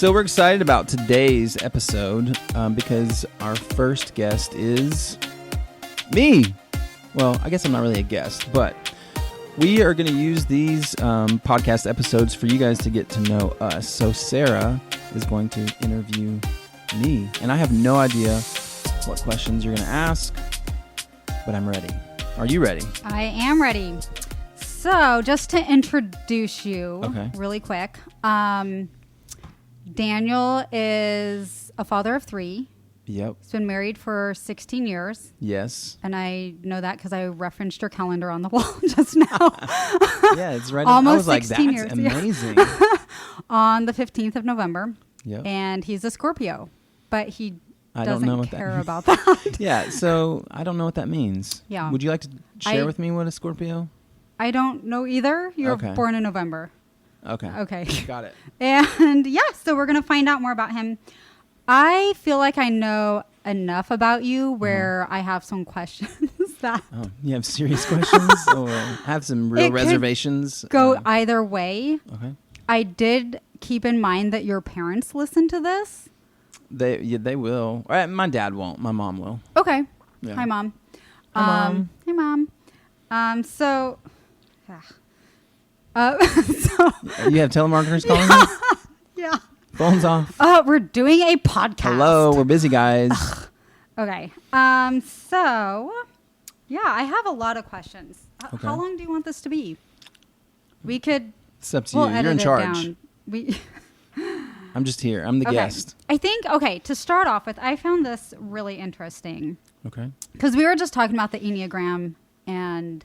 So we're excited about today's episode because our first guest is me. Well, I guess I'm not really a guest, but we are going to use these podcast episodes for you guys to get to know us. So Sarah is going to interview me, and I have no idea what questions you're going to ask, but I'm ready. Are you ready? I am ready. So just to introduce you really quick, Daniel is a father of 3. Yep. He's been married for 16 years. Yes. And I know that because I referenced your calendar on the wall just now. Yeah, it's right. Almost I was like, 16 that's years. amazing. Yeah. On the 15th of November. Yep. And he's a Scorpio, but he I don't know what care that about that. Yeah, so I don't know what that means. Yeah. Would you like to share with me what a Scorpio? I don't know either. You're born in November. Okay. Got it. And yeah, so we're going to find out more about him. I feel like I know enough about you where I have some questions that... Oh, you have serious questions or have some real reservations? Go either way. Okay. I did keep in mind that your parents listen to this. They will. My dad won't. My mom will. Okay. Yeah. Hi, Mom. Hi, Mom. Hey, Mom. So... You have telemarketers calling you? Yeah. Phone's off. We're doing a podcast. Hello, we're busy, guys. Okay. So, yeah, I have a lot of questions. Okay. How long do you want this to be? We could... It's up to you. You're in charge. I'm just here. I'm the guest. I think, to start off with, I found this really interesting. Okay. Because we were just talking about the Enneagram and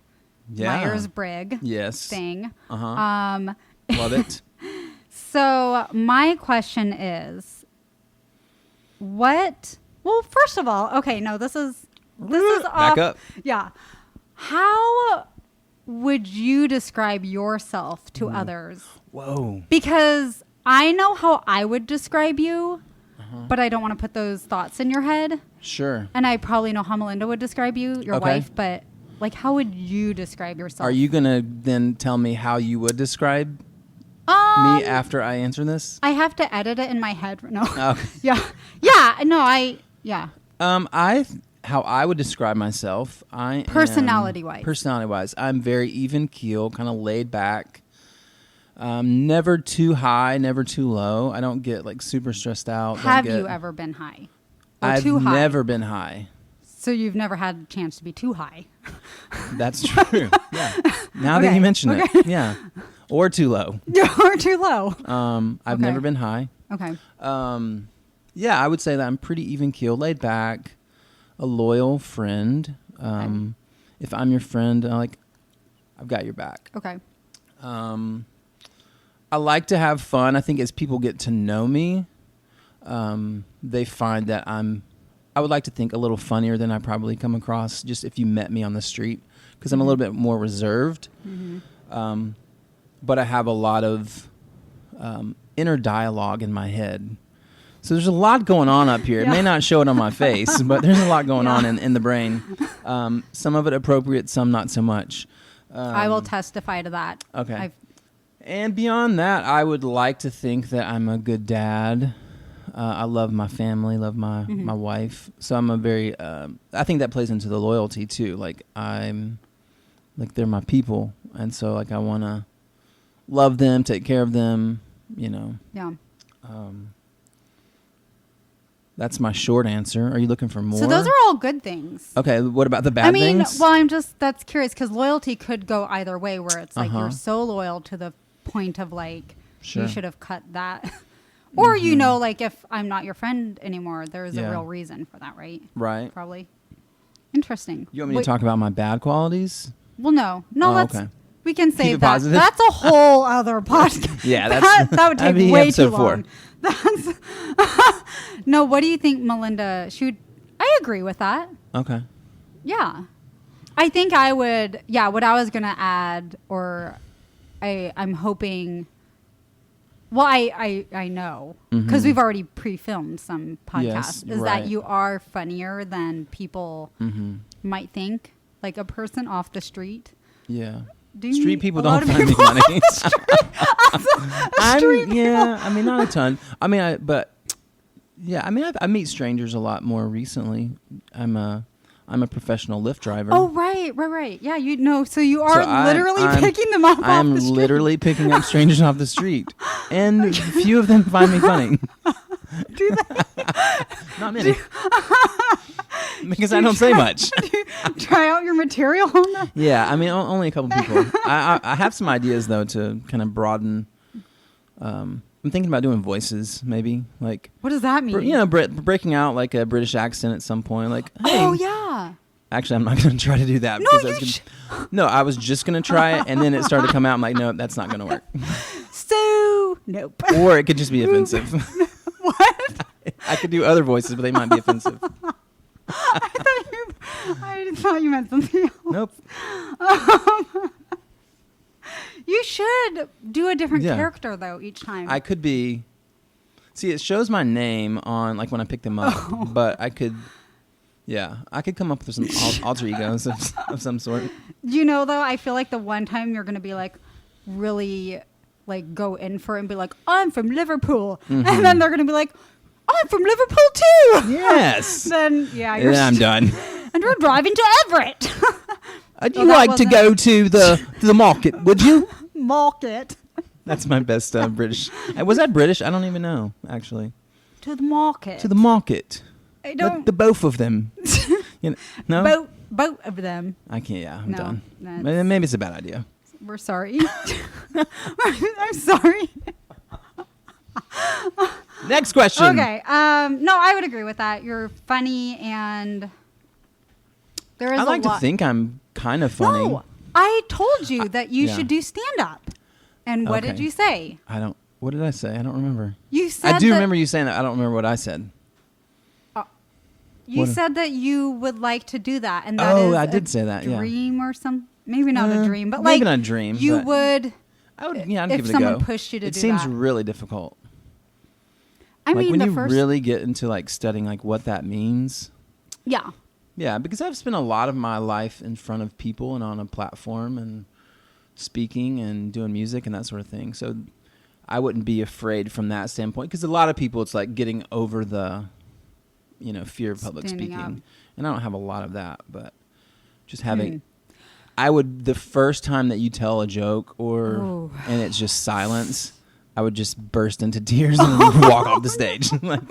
Myers-Briggs thing. Uh-huh. Love it. So my question is, well, first of all, this is Back off. up. Yeah. How would you describe yourself to others? Whoa. Because I know how I would describe you, but I don't want to put those thoughts in your head. Sure. And I probably know how Melinda would describe you, your wife, but how would you describe yourself? Are you going to then tell me how you would describe me after I answer this? I have to edit it in my head. No. Okay. Yeah. Yeah. How I would describe myself, personality-wise, I'm very even keel, kind of laid back. Never too high, never too low. I don't get super stressed out. Have you ever been high? I've never been high. So you've never had a chance to be too high. That's true. Yeah. Now that you mention it. Yeah. Or too low. Or too low. I've never been high. Okay. Yeah, I would say that I'm pretty even keel, laid back, a loyal friend. If I'm your friend, I've got your back. Okay. I like to have fun. I think as people get to know me, they find that I would like to think a little funnier than I probably come across just if you met me on the street, because I'm a little bit more reserved. Mm-hmm. But I have a lot of inner dialogue in my head. So there's a lot going on up here. It may not show it on my face, but there's a lot going on in the brain. Some of it appropriate, some not so much. I will testify to that. Okay. And beyond that, I would like to think that I'm a good dad. I love my family, love my wife. So I'm a very, I think that plays into the loyalty too. They're my people. And so I want to love them, take care of them, Yeah. That's my short answer. Are you looking for more? So those are all good things. Okay. What about the bad things? Well, that's curious because loyalty could go either way where it's you're so loyal to the point of you should have cut that. Or, if I'm not your friend anymore, there's a real reason for that, right? Right. Probably. Interesting. You want me to talk about my bad qualities? Well, no. Okay. We can save that. Positive. That's a whole other podcast. Yeah, that would take way too long. 4. No, what do you think, Melinda? I agree with that. Okay. Yeah. I think I would, what I was going to add, or I'm hoping... Well, I know, because we've already pre-filmed some podcasts, that you are funnier than people might think, like a person off the street. Yeah. Street people a lot don't of find me people funny. on the street? Yeah, I mean, not a ton. I mean, I meet strangers a lot more recently. I'm a professional Lyft driver. Oh, right. Yeah, so you are So literally I'm picking them up off I'm the street. literally picking up strangers off the street. And few of them find me funny. Do they? Not many. Because I don't say much. Do you try out your material on them? Yeah, I mean, only a couple people. I have some ideas, though, to kind of broaden. I'm thinking about doing voices, maybe. Like, what does that mean? breaking out like a British accent at some point. Like, hey. Oh, yeah. Actually, I'm not going to try to do that. No, No, I was just going to try it, and then it started to come out. I'm like, no, that's not going to work. So, nope. Or it could just be offensive. What? I could do other voices, but they might be offensive. I thought you meant something else. Nope. You should do a different character, though, each time. I could be... See, it shows my name on, like, when I pick them up, but I could... Yeah, I could come up with some alter egos of some sort. Though, I feel like the one time you're going to be, like, really, like, go in for it and be like, I'm from Liverpool. Mm-hmm. And then they're going to be like, I'm from Liverpool, too. Yes. Then I'm done. And we're driving to Everett. I'd like to go to the market, would you? Market. That's my best British. Was that British? I don't even know, actually. To the market. To the market. I don't. The both of them. No? Both of them. I can't, yeah, I'm done. That's... Maybe it's a bad idea. We're sorry. I'm sorry. Next question. Okay. No, I would agree with that. You're funny, and there is I like to think I'm kind of funny. No, I told you that you should do stand-up. And what did you say? What did I say? I don't remember. You said I do remember you saying that. I don't remember what I said. You said that you would like to do that, and that is I did say that. Dream or some, maybe not a dream, but maybe like not a dream. You would. I would. Yeah, I'd if give it a someone go. pushed you to do that. It seems really difficult. I mean, when you really get into like studying like what that means. Yeah. Yeah, because I've spent a lot of my life in front of people and on a platform and speaking and doing music and that sort of thing. So I wouldn't be afraid from that standpoint, because a lot of people, it's like getting over the, fear of public speaking. Up. And I don't have a lot of that, but just having, the first time that you tell a joke and it's just silence, I would just burst into tears and walk off the stage. Like,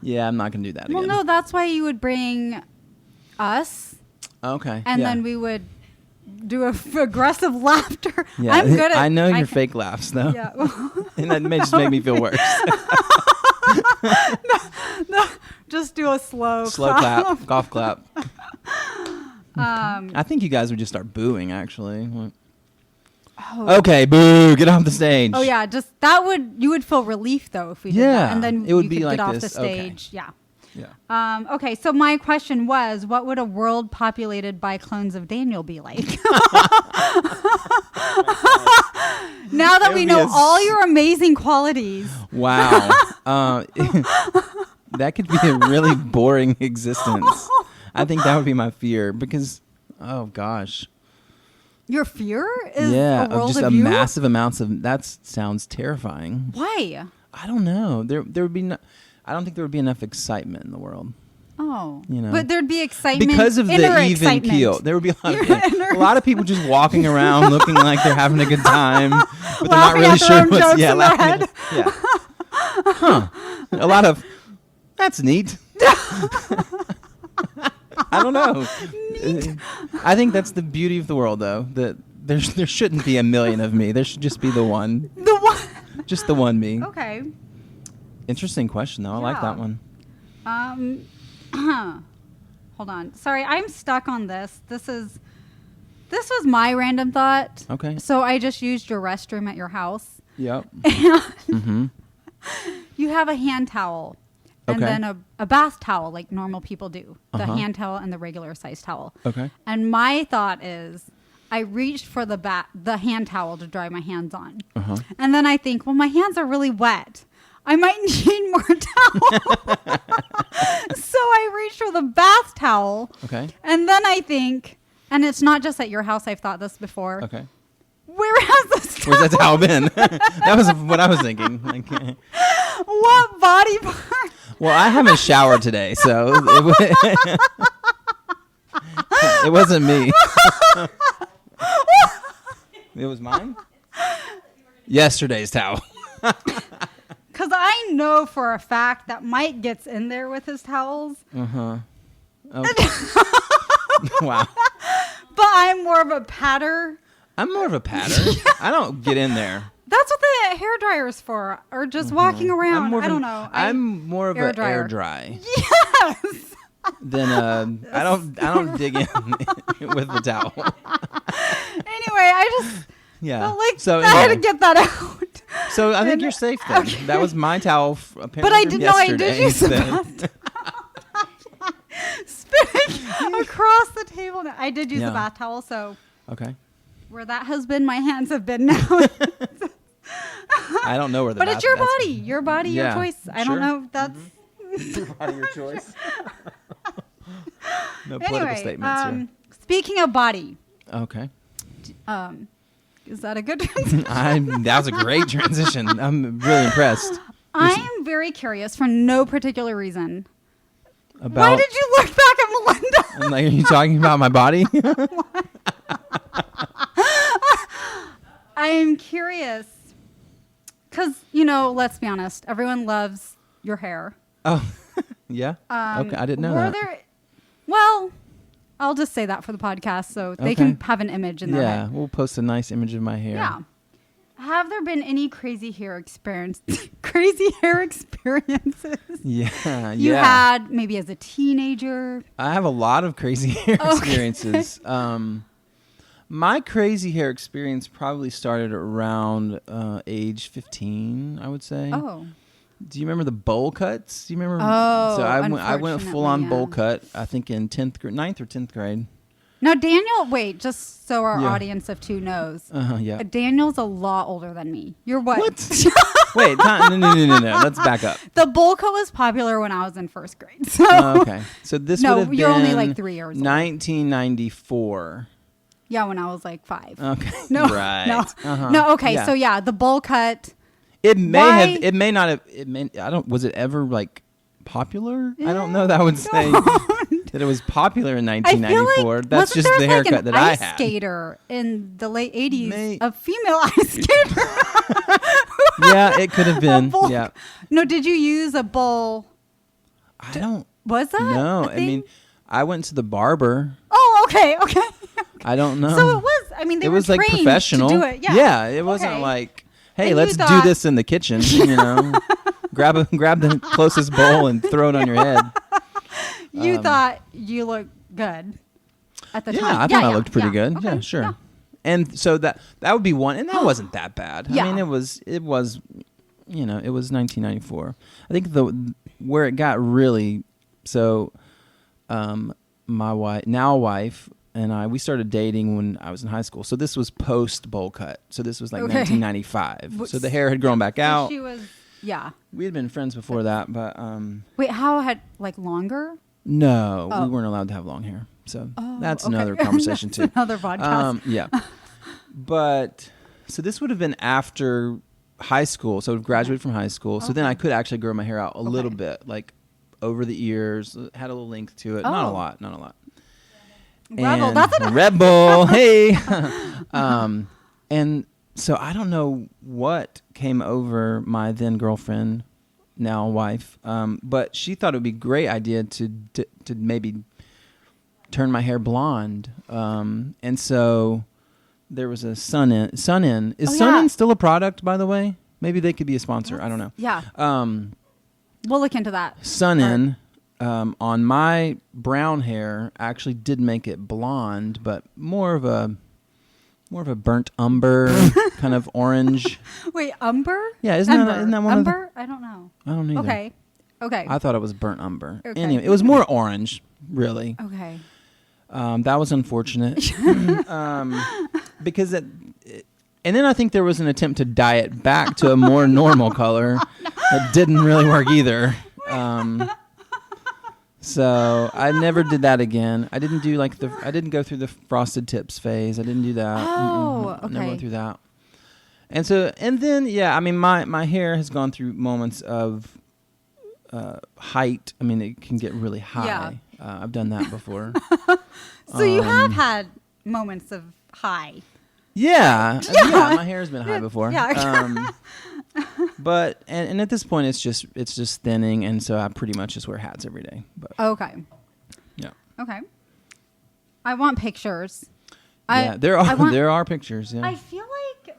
yeah, I'm not going to do that again. Well, no, that's why you would bring us. Okay. And then we would do aggressive laughter. Yeah, I'm good at I know your fake laughs, though. Yeah. And that may just make me feel worse. no, just do a slow clap. Golf clap. I think you guys would just start booing, actually. Okay, boo, get off the stage. Oh, yeah, you would feel relief, though, if we did that. And then it would you be could like get off this. the stage. Okay. Yeah. Okay, so my question was, what would a world populated by clones of Daniel be like? Now that we know all your amazing qualities. Wow. That could be a really boring existence. I think that would be my fear, because, oh gosh. Your fear is a world just of you? Massive amounts of, that sounds terrifying. Why? I don't know. There would be I don't think there would be enough excitement in the world. Oh, but there'd be excitement because of the even keel. There would be a lot of people just walking around looking like they're having a good time, but they're not really sure what's laughing. Yeah. Huh. A lot of that's neat. I don't know. I think that's the beauty of the world, though. That there shouldn't be a million of me. There should just be the one. The one. Just the one me. Okay. Interesting question, though. I like that one. Hold on. Sorry, I'm stuck on this. This was my random thought. Okay. So I just used your restroom at your house. Yep. And you have a hand towel. And then a bath towel, like normal people do. The hand towel and the regular size towel. Okay. And my thought is, I reached for the hand towel to dry my hands on. And then I think, well, my hands are really wet. I might need more towel. So I reached for the bath towel. Okay. And then I think, and it's not just at your house, I've thought this before. Okay. Where has this towel? Where's that towel been? That was what I was thinking. Like, What body part? well, I haven't showered today, so it wasn't me. It was mine? Yesterday's towel. Because I know for a fact that Mike gets in there with his towels. Uh-huh. Okay. Wow. But I'm more of a patter. I'm more of a patter. I don't get in there. That's what the hair dryer is for. Or just walking around. I don't know. I'm more of an air dry. Yes. Then I don't dig in with the towel. Anyway, I just felt like So I had to get that out. So I think you're safe then. Okay. That was my towel. Apparently But I from did know I yesterday, did use the then. bath towel. Spinning across the table. I did use the bath towel, so Okay. where that has been, my hands have been now. I don't know where the. But it's your body, your Yeah, choice. I don't sure. know if that's. Your body, your choice. No political statements here. Speaking of body, Okay. is that a good transition? That was a great transition. I'm really impressed. I am very curious for no particular reason. About, Why did you look back at Melinda? I'm like, are you talking about my body? I'm curious because, let's be honest, everyone loves your hair. Oh, yeah. Okay, I didn't know that. Well, I'll just say that for the podcast so they can have an image in their Yeah, head. we'll post a nice image of my hair. Yeah. Have there been any crazy hair experiences? Yeah, You had maybe as a teenager? I have a lot of crazy hair experiences. My crazy hair experience probably started around age 15, I would say. Oh. Do you remember the bowl cuts? Do you remember? Oh, so I went full on bowl unfortunately, cut. I think in 9th or 10th grade. Now, Daniel, wait, just so our Yeah. audience of two knows. Yeah. Daniel's a lot older than me. You're what? What? Wait, no. Let's back up. The bowl cut was popular when I was in first grade. So Okay. So this No, would have been you're only like 3 years old. 1994. yeah, when I was like 5. Okay. No, Right. no, Uh-huh. no. Okay, Yeah. so yeah, the bowl cut. It may Why- have. It may not have. It may. I don't. Was it ever like popular? I don't know. That would say that it was popular in I feel 1994. like That's wasn't just there the like haircut an that I ice had. skater in the late 80s, May- a female ice skater. Yeah, it could have A been. bowl- Yeah. No, did you use a bowl? I don't. Was that? No, a I mean, thing? I went to the barber. Oh, okay. I don't know. So it was. I mean, they it were was like trained professional. to do it. Yeah. It wasn't Okay. like, hey, And let's you do thought- this in the kitchen. Grab the closest bowl and throw it on your head. You thought you looked good at the time. Yeah, I thought I looked pretty good. Okay, Yeah, sure. yeah. And so that would be one, and that wasn't that bad. Yeah. I mean, it was, it was 1994. I think where it got really, so, my wife and I, we started dating when I was in high school. So this was post bowl cut. So this was like Okay. 1995. So the hair had grown back out. She was. Yeah. We had been friends before that, but Wait, how had longer? no, Oh. we weren't allowed to have long hair. So that's okay. another conversation That's too. Another podcast. Yeah. But so this would have been after high school. So I graduated from high school. So then I could actually grow my hair out a little bit, like over the ears, had a little length to it. Not a Oh. lot. Rebel. And That's a rebel. Hey. And so I don't know what came over my then girlfriend, now wife, but she thought it would be a great idea to maybe turn my hair blonde. And so there was a Sun In. Is Sun In still a product, by the way? Maybe they could be a sponsor. I don't know. Yeah. We'll look into that. Sun In on my brown hair actually did make it blonde, but more of a burnt umber kind of orange. Wait, umber? Yeah, isn't that one umber? I don't know. I don't know. Okay. I thought it was burnt umber. Okay. Anyway, it was more orange, really. Okay. That was unfortunate. Because and then I think there was an attempt to dye it back to a more normal color that didn't really work either. So I never did that again. I didn't do I didn't go through the frosted tips phase. I didn't do that. Oh, I never went okay. through that. And then, yeah, I mean, my hair has gone through moments of height. I mean, it can get really high. Yeah. I've done that before. So you have had moments of high. Yeah, my hair has been high before. Yeah. But and at this point, it's just thinning, and so I pretty much just wear hats every day. But Okay. yeah, Okay. I want pictures. yeah, there are pictures. Yeah. I feel like,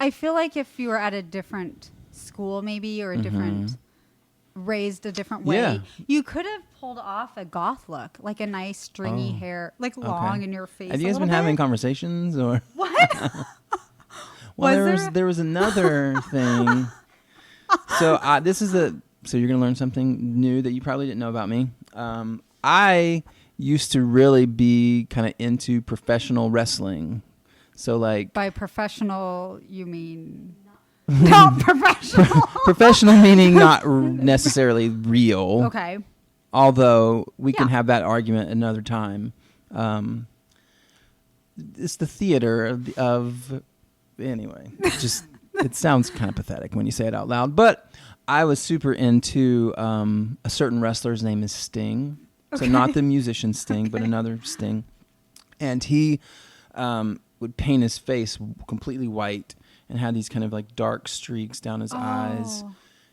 I feel like if you were at a different school maybe or a different, raised a different way, Yeah. you could have pulled off a goth look, like a nice stringy hair, like long in your face. Have you a guys been little having bit. conversations or? What? Well, there was another thing. So so you're gonna learn something new that you probably didn't know about me. I used to really be kind of into professional wrestling. So like By professional, you mean not professional? professional meaning not necessarily real. Okay. Although we can Yeah. have that argument another time. It's the theater of anyway. It sounds kind of pathetic when you say it out loud. But I was super into a certain wrestler's name is Sting. Okay. So not the musician Sting, but another Sting. And he would paint his face completely white and had these kind of like dark streaks down his eyes.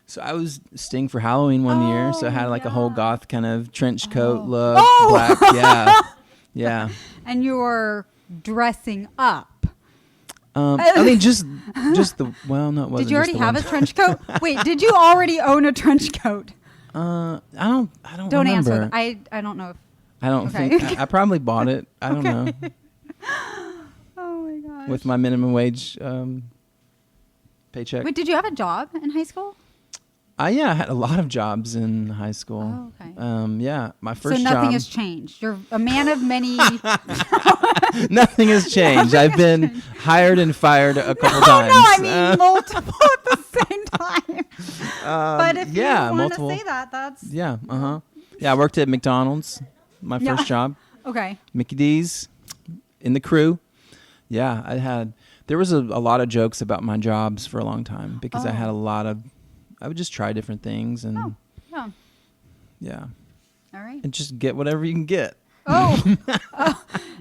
So I was Sting for Halloween one year. So I had like a whole goth kind of trench coat look, black. Yeah. Yeah. And you were dressing up. I mean, just the, well, no, it wasn't. Did you already just the have one. a trench coat? Wait, did you already own a trench coat? I don't Don't remember. answer. I don't know if. I don't Okay. think, I probably bought it. I don't know. Oh my gosh. With my minimum wage paycheck. Wait, did you have a job in high school? Yeah, I had a lot of jobs in high school. Oh, okay. Yeah, my first So nothing job. has changed. You're a man of many. Nothing has changed. I've been hired and fired a couple times. No, I mean multiple at the same time. But if you want multiple. to say that, that's Yeah, Yeah, I worked at McDonald's, my Yeah. first job. okay. Mickey D's, in the crew. Yeah, there was a lot of jokes about my jobs for a long time because I had I would just try different things and Yeah. yeah, All right. and just get whatever you can get. Oh.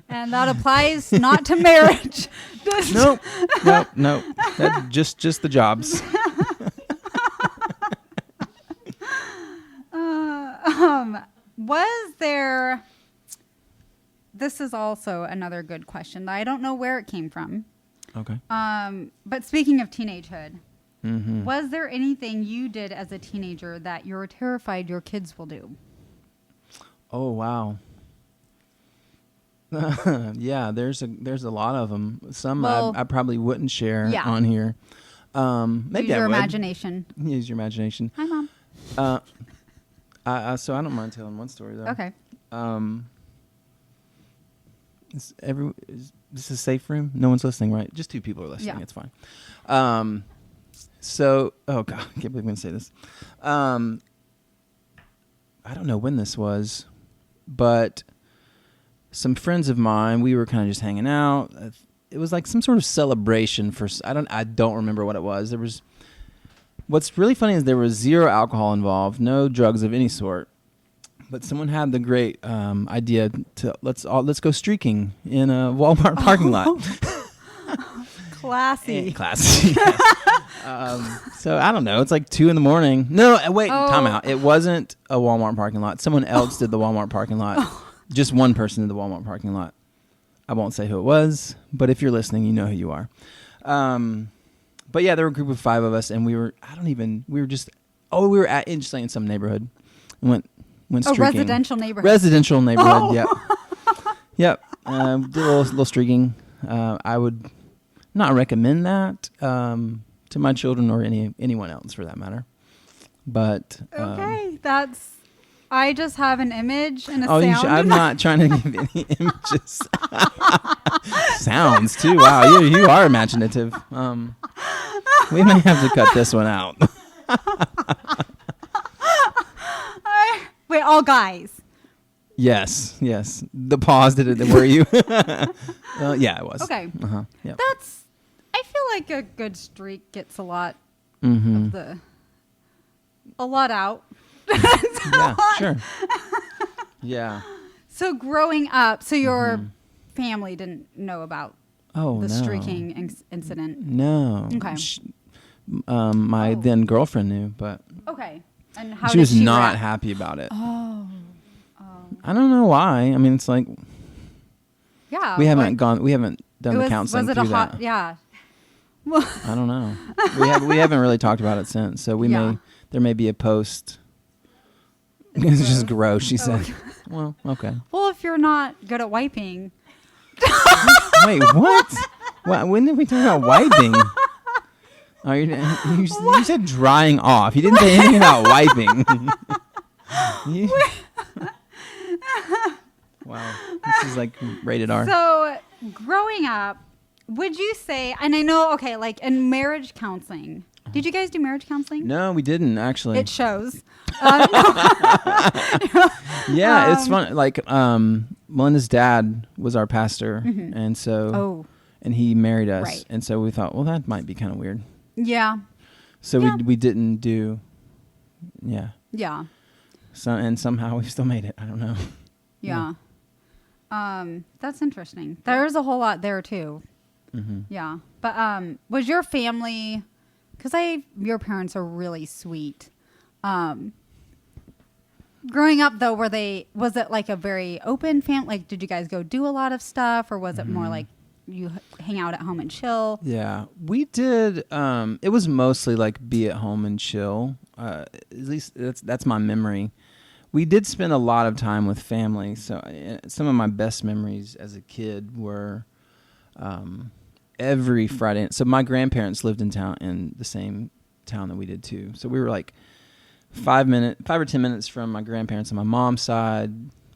And that applies not to marriage. Just- Nope. That just the jobs. Was there? This is also another good question. I don't know where it came from. Okay. But speaking of teenagehood, Mm-hmm. was there anything you did as a teenager that you're terrified your kids will do? Oh wow. Yeah, there's a lot of them. Some Well, I probably wouldn't share yeah. on here. Maybe Use I your would. imagination. Use your imagination. Hi, Mom. So I don't mind telling one story though. Okay. Is this a safe room? No one's listening, right? Just two people are listening. Yeah. It's fine. So, oh God, I can't believe I'm going to say this. I don't know when this was, but some friends of mine, we were kind of just hanging out. It was like some sort of celebration for, I don't remember what it was. What's really funny is there was zero alcohol involved, no drugs of any sort. But someone had the great idea to let's go streaking in a Walmart parking lot. Classy. Classy. So I don't know. It's like 2 a.m. No, wait, time out. It wasn't a Walmart parking lot. Someone else did the Walmart parking lot. Just one person did the Walmart parking lot. I won't say who it was, but if you're listening, you know who you are. But yeah, there were a group of 5 of us, and we were just in some neighborhood. And went streaking. Residential neighborhood. Residential neighborhood. Oh. Yep. Yep. Did a little streaking. I would not recommend that to my children or anyone else for that matter. But Okay, I just have an image and a oh, sound. I'm not trying to give any images. Sounds too. Wow, you are imaginative. We may have to cut this one out. all guys. Yes. The pause did it. Were you? Yeah, it was. Okay. Yeah. I feel like a good streak gets a lot Mm-hmm. of a lot out. Yeah, sure. Yeah. So growing up, your family didn't know about the streaking incident. No. Okay. My then girlfriend knew, but Okay. And how she did was she not react? happy about it. Oh. I don't know why. I mean, it's like Yeah. we haven't done the counseling Was it through a hot? that. Yeah. I don't know. We haven't really talked about it since. So there may be a post. It's just gross, she said. Okay. Well, okay. Well, if you're not good at wiping. Wait, what? When did we talk about wiping? Oh, you said drying off. You didn't say anything about wiping. Wow, this is like rated R. So, growing up, would you say, and I know, okay, like in marriage counseling, did you guys do marriage counseling? No, we didn't actually. It shows. Yeah, it's fun. Like, Melinda's dad was our pastor, and so, and he married us, Right. and so we thought, well, that might be kind of weird. Yeah. So Yeah. we didn't do, Yeah. So and somehow we still made it. I don't know. Yeah. That's interesting. There's a whole lot there too. Mm-hmm. Yeah. But was your family, because your parents are really sweet. Growing up though, was it like a very open family? Like, did you guys go do a lot of stuff, or was it more like you hang out at home and chill? Yeah, we did. It was mostly like be at home and chill. At least that's my memory. We did spend a lot of time with family. So some of my best memories as a kid were every Friday. So my grandparents lived in the same town that we did too. So we were like 5 or 10 minutes from my grandparents on my mom's side,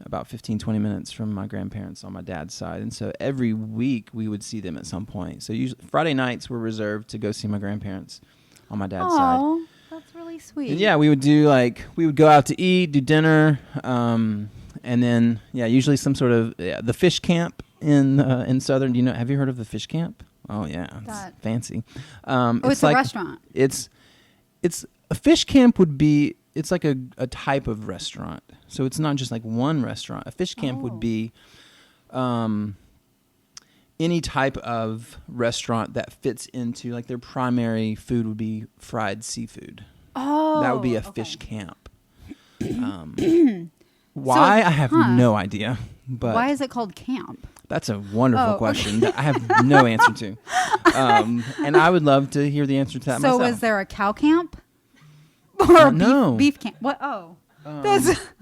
about 15, 20 minutes from my grandparents on my dad's side. And so every week we would see them at some point. So usually Friday nights were reserved to go see my grandparents on my dad's side. Oh, that's really sweet. And yeah, we would go out to eat, do dinner, and then usually some sort of the fish camp in Southern. Have you heard of the fish camp? Oh yeah, it's fancy. It's like a restaurant. It's a fish camp would be. It's like a type of restaurant. So it's not just like one restaurant. A fish camp would be any type of restaurant that fits into, like, their primary food would be fried seafood. Oh. That would be a fish camp. Why? I have no idea. But why is it called camp? That's a wonderful question that I have no answer to. And I would love to hear the answer to that myself. So was there a cow camp? Or no. beef camp? What? Oh.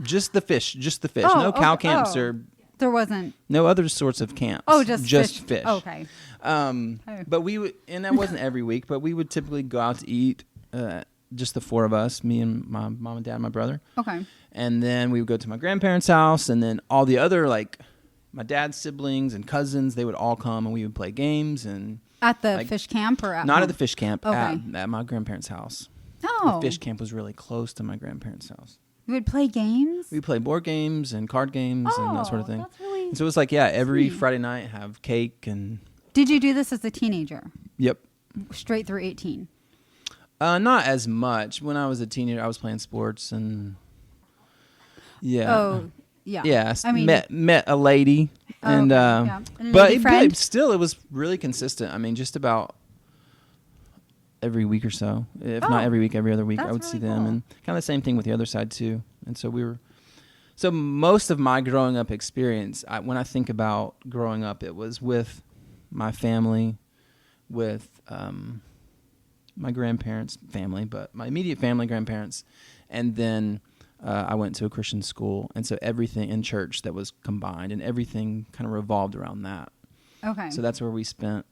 Just the fish. Oh, no cow okay. camps Oh. or There wasn't. no other sorts of camps. Oh, just fish. Okay. But we would, and that wasn't every week, but we would typically go out to eat, just the four of us, me and my mom and dad and my brother. Okay. And then we would go to my grandparents' house, and then all the other, like, my dad's siblings and cousins, they would all come, and we would play games. And at the fish camp or not at the fish camp, Okay. at my grandparents' house. Oh. The fish camp was really close to my grandparents' house. You would play games? We play board games and card games and that sort of thing. That's really And so it was like, every sweet. Friday night have cake and... Did you do this as a teenager? Yep. Straight through 18? Not as much. When I was a teenager, I was playing sports and... Yeah. Oh, yeah. Yeah. I mean, met a lady. And, okay, yeah. And a but lady friend? still, it was really consistent. I mean, just about every week or so. If not every week, every other week, I would that's see really them. cool. And kind of the same thing with the other side, too. And so So most of my growing up experience, when I think about growing up, it was with my family, with my grandparents' family, but my immediate family, grandparents, and then I went to a Christian school, and so everything in church that was combined, and everything kind of revolved around that. Okay. So that's where we spent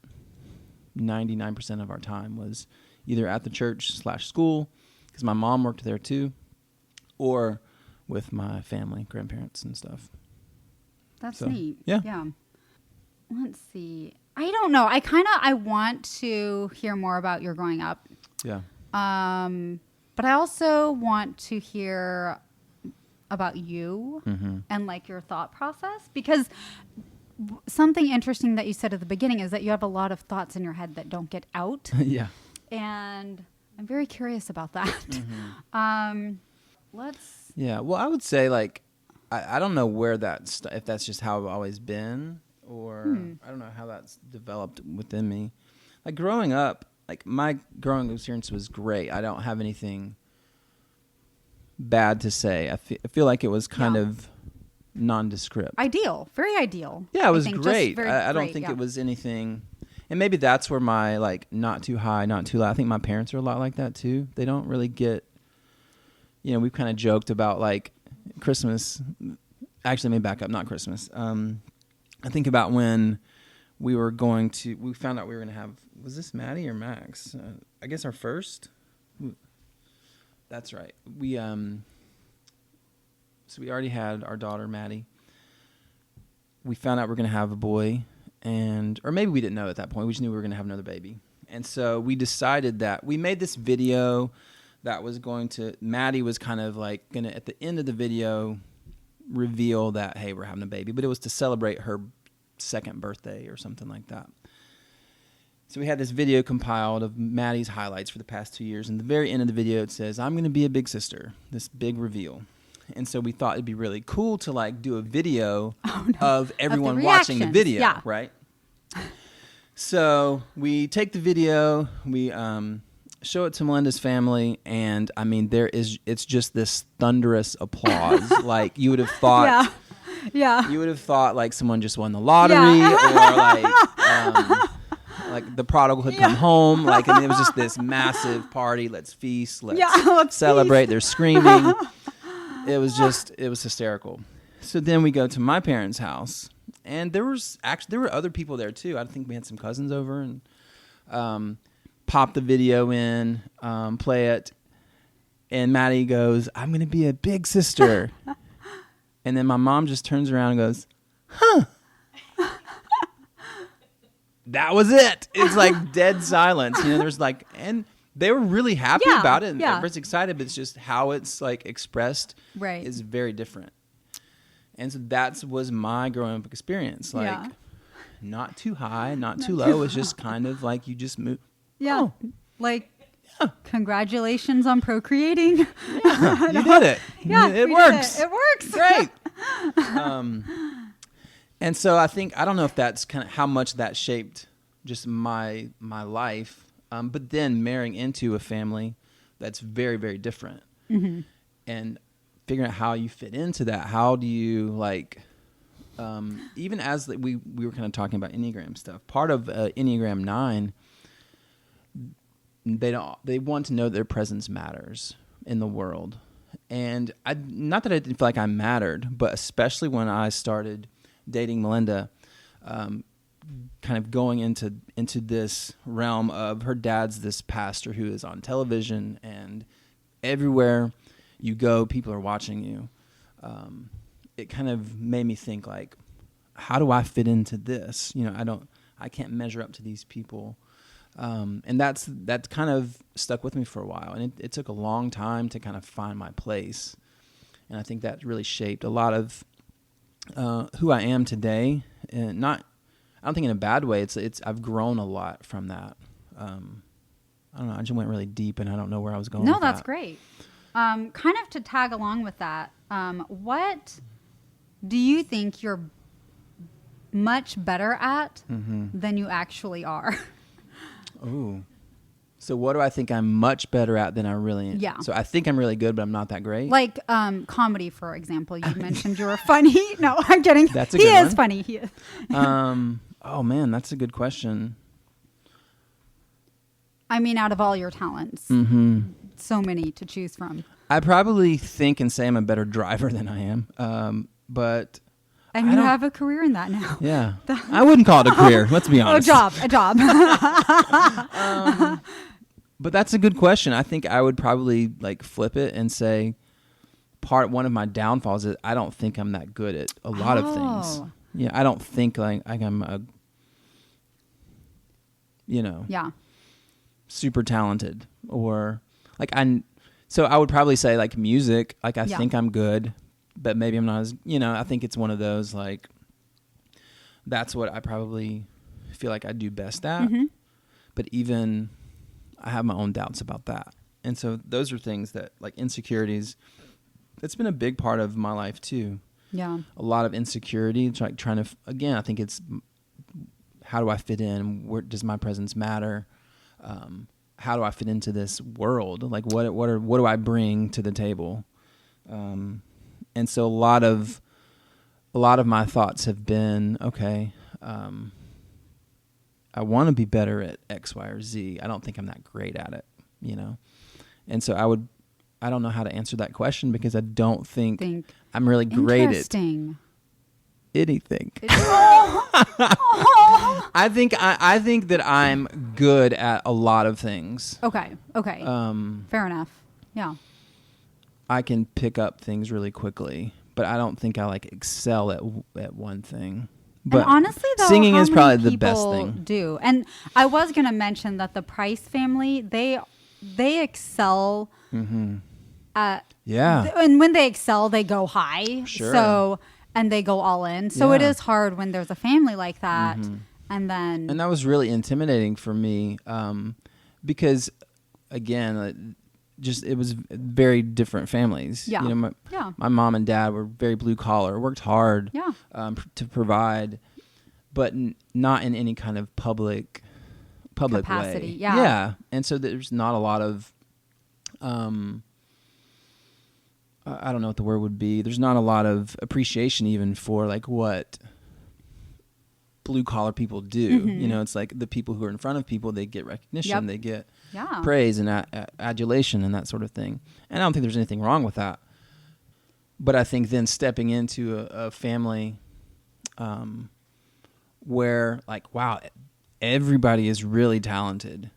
99% of our time, was either at the church/school, because my mom worked there too, or with my family, grandparents and stuff. That's So, neat. yeah. Yeah. Let's see. I don't know. I want to hear more about your growing up. Yeah. But I also want to hear about you Mm-hmm. and like your thought process, because something interesting that you said at the beginning is that you have a lot of thoughts in your head that don't get out. Yeah. And I'm very curious about that. Mm-hmm. Let's. Yeah. Well, I would say like, I don't know where if that's just how I've always been, or I don't know how that's developed within me. Like growing up, like my growing experience was great. I don't have anything bad to say. I feel like it was kind of nondescript. Ideal. Very ideal. Yeah, it was I think, great. I don't think yeah. it was anything. And maybe that's where my like not too high, not too low. I think my parents are a lot like that too. They don't really get, we've kind of joked about like Christmas. Actually, let me back up, not Christmas. I think about when we found out we were going to have, was this Maddie or Max? I guess our first. That's right. So we already had our daughter, Maddie. We found out we're going to have a boy, or maybe we didn't know at that point. We just knew we were going to have another baby. And so we decided that we made this video that was Maddie was kind of like going to, at the end of the video, reveal that, hey, we're having a baby. But it was to celebrate her second birthday or something like that. So we had this video compiled of Maddie's highlights for the past 2 years. And at the very end of the video, it says, I'm going to be a big sister, this big reveal. And so we thought it'd be really cool to like do a video of everyone watching the video, right? So we take the video, we show it to Melinda's family, and I mean, it's just this thunderous applause. Like you would have thought, you would have thought like someone just won the lottery, or like the prodigal had come home. Like, I mean, it was just this massive party. Let's feast. Let's celebrate. They're screaming. It was hysterical. So then we go to my parents' house, and there were other people there too. I think we had some cousins over, and pop the video in, play it, and Maddie goes, I'm going to be a big sister. And then my mom just turns around and goes, huh. That was it. It's like dead silence. There's like, and they were really happy about it, and everybody's excited, but it's just how it's like expressed is very different. And so that was my growing up experience. Like, not too high, not too low. It's just kind of like you just move. Yeah. Oh. Like, congratulations on procreating. Yeah, you did it. Yeah, it works. It works. Great. And so I don't know if that's kind of how much that shaped just my life. But then marrying into a family that's very, very different, and figuring out how you fit into that. How do you like, even as we were kind of talking about Enneagram stuff, part of Enneagram 9, they want to know that their presence matters in the world. And not that I didn't feel like I mattered, but especially when I started dating Melinda, kind of going into this realm of her dad's this pastor who is on television, and everywhere you go, people are watching you. It kind of made me think like, how do I fit into this? I can't measure up to these people. And that kind of stuck with me for a while, and it took a long time to kind of find my place. And I think that really shaped a lot of who I am today, and I don't think in a bad way. I've grown a lot from that. I don't know. I just went really deep, and I don't know where I was going. No, that's great. Kind of to tag along with that, what do you think you're much better at than you actually are? Ooh. So what do I think I'm much better at than I really am? Yeah. So I think I'm really good, but I'm not that great? Like comedy, for example. You mentioned you were funny. No, I'm kidding. That's a good one. He is funny. He is. Oh, man, that's a good question. I mean, out of all your talents, so many to choose from. I probably think and say I'm a better driver than I am, but... And you have a career in that now. Yeah. I wouldn't call it a career, let's be honest. A job. But that's a good question. I think I would probably like flip it and say one of my downfalls is I don't think I'm that good at a lot of things. Yeah, I don't think like I'm a, super talented, or like so I would probably say like music, like I think I'm good, but maybe I'm not as, I think it's one of those, like, that's what I probably feel like I do best at. Mm-hmm. But even I have my own doubts about that. And so those are things that, like, insecurities, it's been a big part of my life too. Yeah. A lot of insecurity, like trying to, again, I think it's, how do I fit in? Where does my presence matter? How do I fit into this world? Like, what do I bring to the table? And so a lot of my thoughts have been, okay, I want to be better at X, Y, or Z. I don't think I'm that great at it, And so I don't know how to answer that question, because I don't think I'm really great at anything. I think that I'm good at a lot of things. Okay. Fair enough. Yeah. I can pick up things really quickly, but I don't think I, like, excel at one thing. But and honestly, though, singing how is many probably the best people thing. do. And I was going to mention that the Price family, they excel at, and when they excel, they go high. Sure. So, and they go all in. So it is hard when there's a family like that. And that was really intimidating for me, because, again, it was very different families. Yeah. My mom and dad were very blue collar, worked hard to provide, but not in any kind of public capacity. way. Yeah. Yeah. And so there's not a lot of, I don't know what the word would be. There's not a lot of appreciation even for, like, what blue collar people do. It's like the people who are in front of people, they get recognition, they get praise and adulation and that sort of thing. And I don't think there's anything wrong with that. But I think then stepping into a family where, like, wow, everybody is really talented.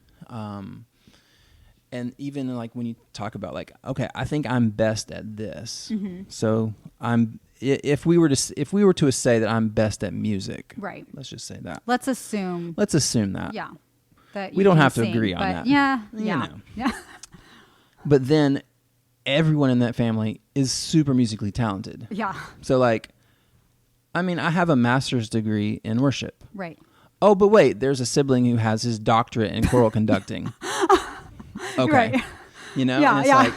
And even, like, when you talk about, like, okay, I think I'm best at this. So if we were to say that I'm best at music, right? Let's just say that. Let's assume that. Yeah. That we don't have to agree on that. Yeah. But then everyone in that family is super musically talented. Yeah. So, like, I mean, I have a master's degree in worship. Right. Oh, but wait, there's a sibling who has his doctorate in choral conducting. Okay. Right.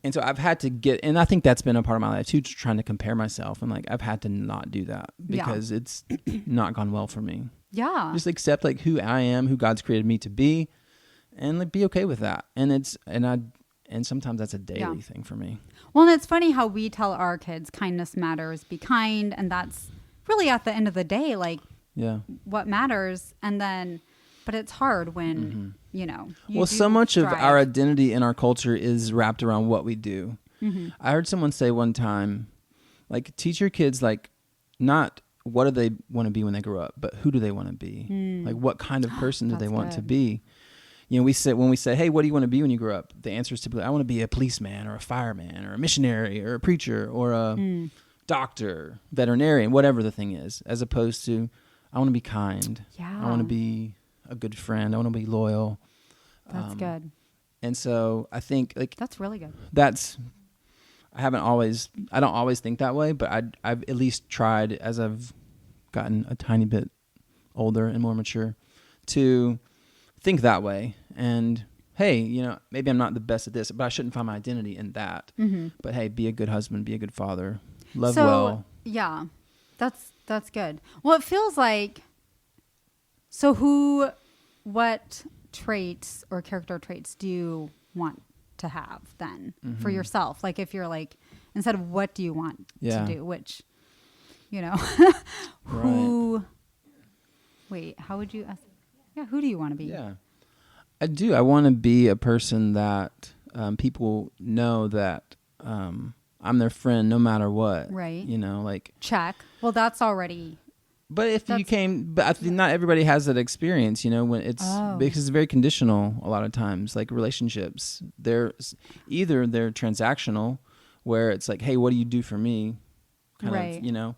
And so I've had to and I think that's been a part of my life too, trying to compare myself. And, like, I've had to not do that because it's not gone well for me. Yeah. Just accept, like, who I am, who God's created me to be, and, like, be okay with that. And sometimes that's a daily thing for me. Well, and it's funny how we tell our kids kindness matters, be kind, and that's really at the end of the day, like, what matters. And then, but it's hard when, so much of our identity in our culture is wrapped around what we do. I heard someone say one time, like, teach your kids, like, not what do they want to be when they grow up, but who do they want to be? Like, what kind of person do they want to be? When we say, hey, what do you want to be when you grow up? The answer is typically, I want to be a policeman or a fireman or a missionary or a preacher or a doctor, veterinarian, whatever the thing is, as opposed to, I want to be kind. Yeah. I want to be a good friend. I want to be loyal. That's good. And so I think, like, that's really good. I don't always think that way, but I've at least tried, as I've gotten a tiny bit older and more mature, to think that way. And, hey, maybe I'm not the best at this, but I shouldn't find my identity in that. But, hey, be a good husband, be a good father, love well. Yeah, that's good. Well, it feels like, what traits or character traits do you want to have then for yourself? Like, if you're like, instead of what do you want to do, which, how would you ask? Yeah. Who do you want to be? Yeah, I do. I want to be a person that people know that I'm their friend no matter what. Right. Like, check. Well, that's already. But I think not everybody has that experience, when because it's very conditional a lot of times, like relationships. They're transactional, where it's like, hey, what do you do for me? Kind of,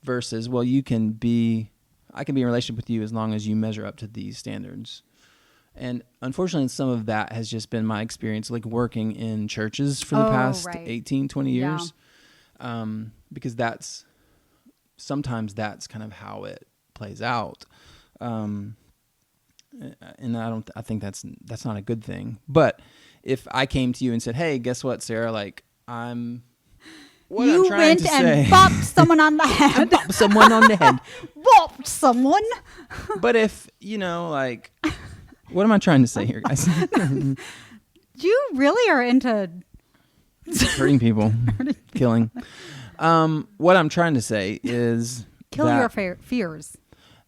versus, well, I can be in a relationship with you as long as you measure up to these standards. And unfortunately, some of that has just been my experience, like working in churches for the past 18, 20 years. because sometimes that's kind of how it plays out. And I think that's not a good thing. But if I came to you and said, "Hey, guess what, Sarah? Like, you went and bopped someone on the head. Bopped someone on the head. Bopped someone. But if, like, what am I trying to say here, guys? You really are into hurting people, killing. What I'm trying to say is kill your fears.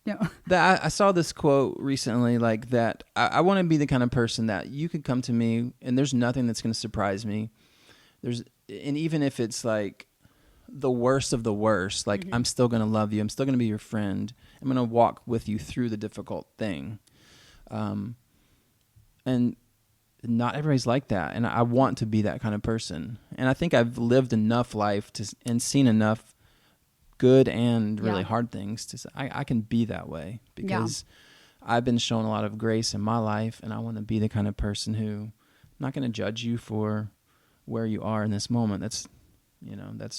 No. That I saw this quote recently, like that. I want to be the kind of person that you could come to me and there's nothing that's going to surprise me. And even if it's like the worst of the worst, like I'm still going to love you. I'm still going to be your friend. I'm going to walk with you through the difficult thing. And not everybody's like that. And I want to be that kind of person. And I think I've lived enough life and seen enough good and really hard things to say I can be that way because I've been shown a lot of grace in my life. And I want to be the kind of person who I'm not going to judge you for where you are in this moment. That's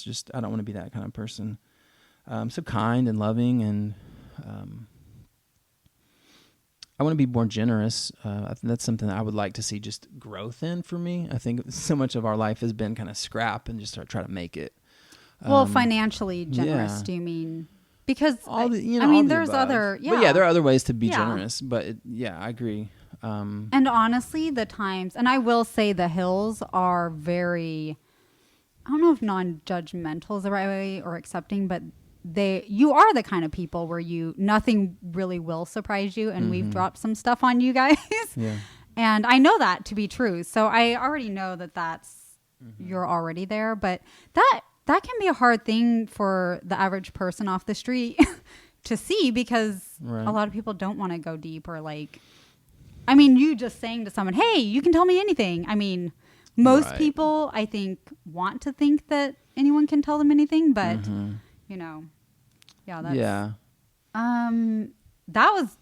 just, I don't want to be that kind of person. So kind and loving, and I want to be more generous. I think that's something that I would like to see just growth in for me. I think so much of our life has been kind of scrap and just try to make it. Well, financially generous, do you mean? Because there's other, But there are other ways to be generous, but I agree. And honestly, the times, and I will say the Hills are very, I don't know if non-judgmental is the right way or accepting, but you are the kind of people where nothing really will surprise you. And we've dropped some stuff on you guys. Yeah. And I know that to be true. So I already know you're already there, but that can be a hard thing for the average person off the street to see because a lot of people don't want to go deep or like, you just saying to someone, "Hey, you can tell me anything." Most people, I think, want to think that anyone can tell them anything, but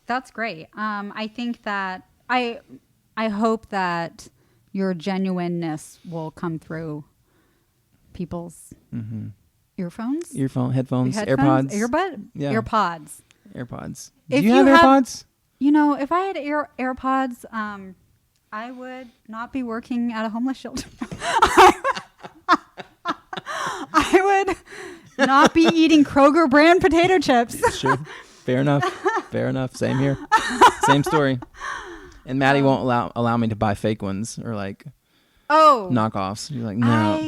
that's great. I think that I hope that your genuineness will come through people's headphones, AirPods, AirPods. Do you have AirPods? If I had AirPods, I would not be working at a homeless shelter. I would not be eating Kroger brand potato chips. Sure. Fair enough. Same here. Same story. And Maddie won't allow me to buy fake ones or like knockoffs. You're like, no.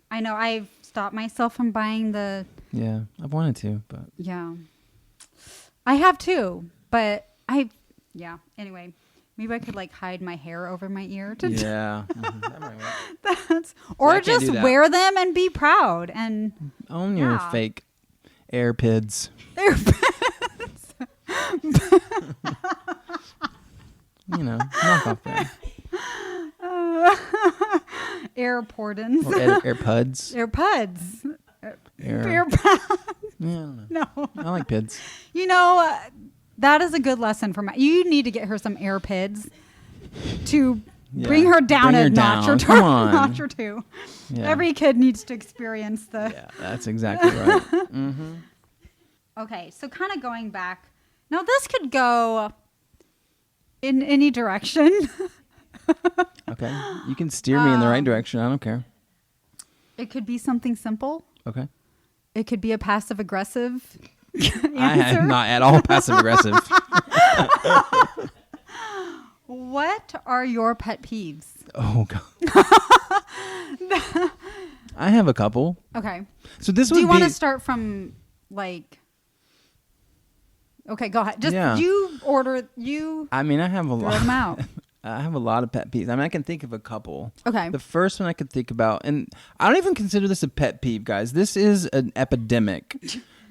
I know. I've stopped myself from buying the... Yeah, I've wanted to, but... Yeah. I have too, but anyway, maybe I could like hide my hair over my ear to that might work. Or just wear them and be proud and own your fake AirPods. Knock off that. AirPordins. Or AirPods. AirPods. AirPods. Yeah, I don't know. No. I like pids. That is a good lesson for you need to get her some AirPods to bring her down a notch or two. Notch or two. Yeah. Every kid needs to experience the... Yeah, that's exactly right. Mm-hmm. Okay, so kind of going back. Now, this could go in any direction. Okay. You can steer me in the right direction. I don't care. It could be something simple. Okay. It could be a passive-aggressive answer. I am not at all passive-aggressive. What are your pet peeves? Oh, God. I have a couple. Okay. So this would Do you want to start from, like... Okay, go ahead. Just you order... I have a lot. Throw them out. I have a lot of pet peeves. I can think of a couple. Okay. The first one I could think about, and I don't even consider this a pet peeve, guys. This is an epidemic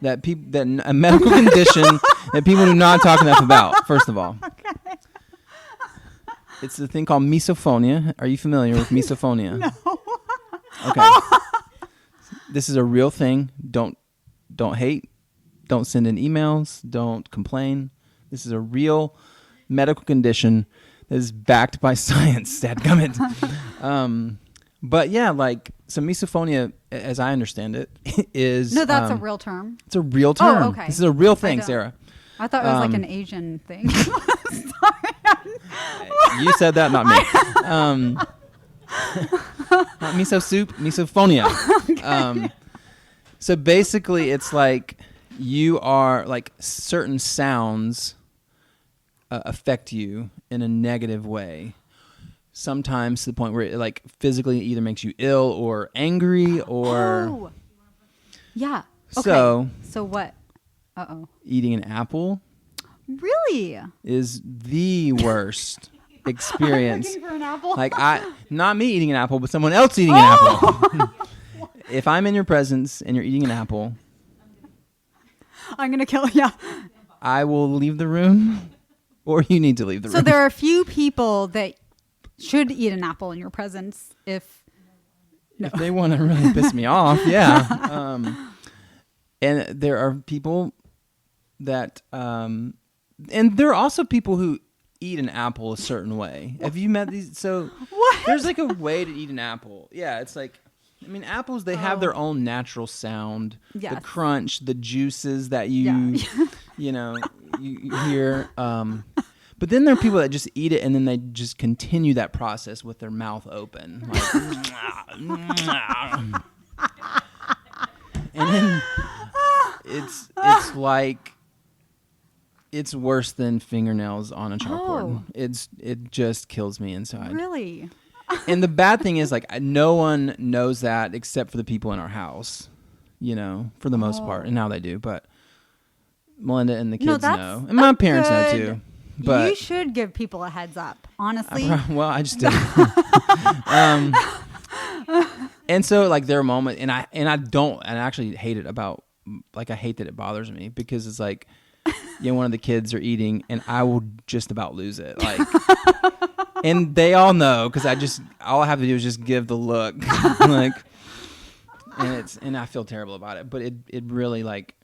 that a medical condition that people do not talk enough about. First of all, okay. It's a thing called misophonia. Are you familiar with misophonia? No. Okay. This is a real thing. Don't hate. Don't send in emails. Don't complain. This is a real medical condition that is backed by science. Dadgummit. But yeah, misophonia, as I understand it, is No, that's a real term. It's a real term. Oh, okay. This is a real thing, Sarah. I thought it was like an Asian thing. You said that, not me. Not miso soup, misophonia. Okay. So basically, it's like you are like certain sounds affect you in a negative way. Sometimes to the point where it like physically either makes you ill or angry or. Oh. Yeah. Okay. So what? Eating an apple. Really? Is the worst experience. Looking for an apple? Like not me eating an apple, but someone else eating an apple. If I'm in your presence and you're eating an apple, I'm gonna kill you. I will leave the room, or you need to leave the room. So there are a few people that should eat an apple in your presence if they want to really piss me off. Yeah. And there are people that, and there are also people who eat an apple a certain way. Have you met these? So what? There's like a way to eat an apple. Yeah, it's like, I mean, apples, they have their own natural sound. Yes. The crunch, the juices that you hear. But then there are people that just eat it and then they just continue that process with their mouth open. Like, and then it's like it's worse than fingernails on a chalkboard. It just kills me inside. Really? And the bad thing is, like, no one knows that except for the people in our house, for the most part. And now they do, but Melinda and the kids know, and my parents know too. But you should give people a heads up, honestly. I just did. And so, like, their moment, and I actually hate it about, like, I hate that it bothers me because it's like, one of the kids are eating, and I will just about lose it, like. And they all know because all I have to do is just give the look, like, and I feel terrible about it. But it really like.